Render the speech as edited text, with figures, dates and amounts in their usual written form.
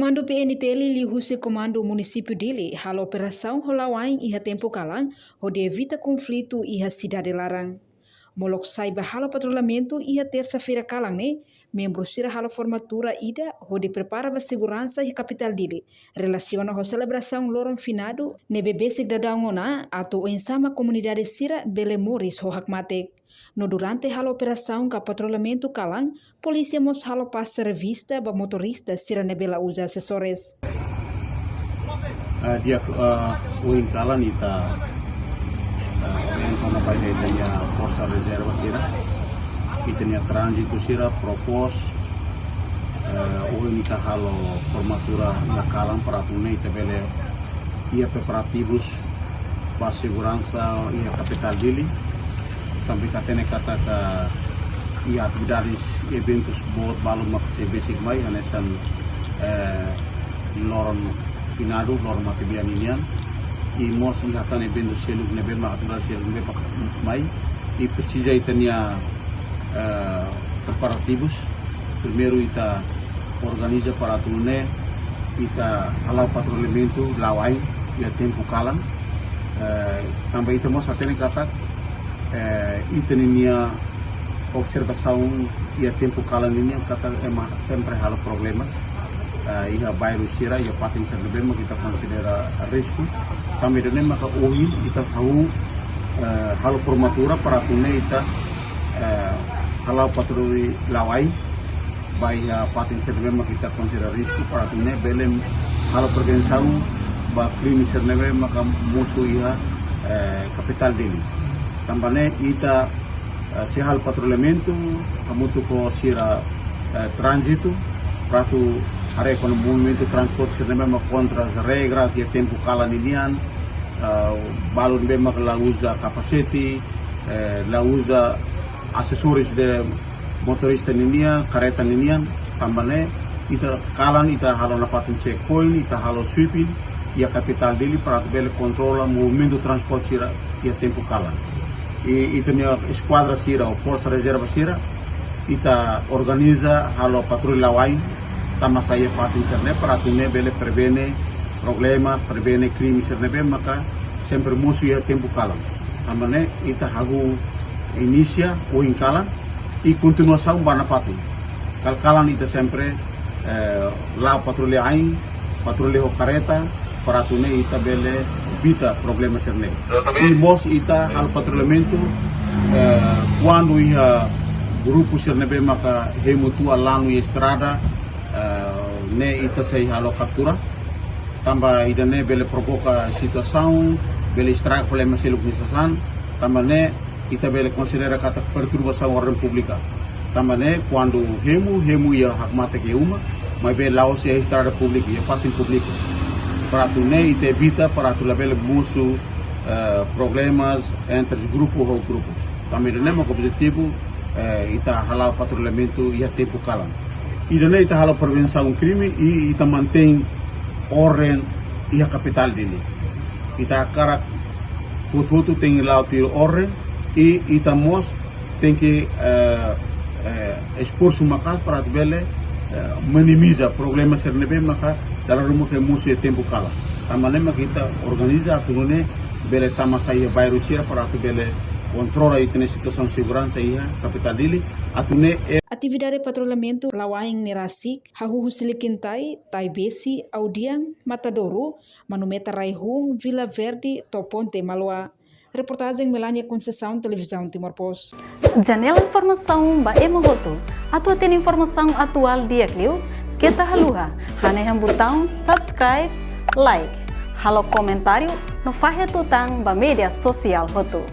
Comando PNT li huse comando município dele hal operação Holawain iha tempo kalang onde evita conflito iha cidade Larang. Molok saiba halo patrulhamento iha terça-feira kalang ne, membro sira halo formatura ida onde prepara a segurança e capital dele. Relaciona com celebração lorong finado ne bebesik dadangona atau ensama comunidade sira belemoris ho hakmatek. No durante halo operação ka patrulhamento kalang, polícia mos halo passa revista ba motorista sira nebela usa assessores. Dia uing kalan ita yang kona pada itanya força reserva sira itanya transito sira propos uing ita halo formatura na kalan para tune ita bele ia preparativos para segurança ia capital dele também katene kata ka ia atividades eventos buat balu makse basic mai hanesan lorong finado lorong matibian inian e mos ihatane eventos selug nebe atividades selug nebe mai e precisa itania preparativos primeiro ita organiza para tune ita halau patrulhamento lawai ia tempo kalan também ita mos atene kata itania observação e tempo kalan ini kata sempre halo problemas ia bairro sira ia patin ser lebih kita considera risco também dene maka ohi kita tahu halo formatura para tune ita halau patroli lawai bai patin ser lebih maka kita considera risco para tune belem halo prevenção ba crime ser lebih maka musuh ia capital dele também ita se hal patrulhamento muito com sira trânsito para tu are com o movimento transporte se mesmo contra as regras e tempo kala ninian balon mesmo que la usa capacete la usa acessórios de motorista ninian careta ninian também ita kalan ita halo na patin checkpoint ita halo sweeping e a capital dele para bele controla movimento transporte sira e tempo kala e itanya esquadra sira ou força reserva sira ita organiza halo patrulha lain tama saya patin serne para tune bele prevene problemas prevene crimes serne be maka sempre musuh ya tempo kalam tamane ita hagu inicia o inkalan e continuação bana patin kalan ita sempre la patrulha lain patrulha careta para tune ita bele evita problemas serne e mos ita al patrulhamento quando ia grupo serne be maka hemutua lanu e estrada ne ita sei halo captura tamba idane bele provoca situação bele estraga problemas seluk nisasan tamba ne ita bele considera kata perturbação ordem pública tamba ne quando hemu ia hakmate ke uma mas be laos e estrada pública e fácil público para tu ne ita evita para tu label musuh problemas entre grupos ou grupos também ne mo objetivo ita halau patrulhamento e tempo kalam e ne ita halau prevenção crime e ita mantém ordem e a capital dele ita cara tudo tem lá o ordem e ita mos tem que esforço maka para bele minimiza problemas sernebe maka dalam rumah ke musuh tempo kala tamalema kita organiza tunune bele tama saya bairro sira para tu bele controla itne situação segurança ia capital dele atune atividade patrulhamento lawaing nerasik hahu silikintai taibesi audiang matadoro manumeta raihung Vila Verde Toponte Malua. Reportagem Melania Conceição, Televisão Timor Post. Janela informação ba emohoto atau tem informação atual dia kliu kita haluha hane botão subscribe like halo comentário no fahe tutang ba media sosial hoto.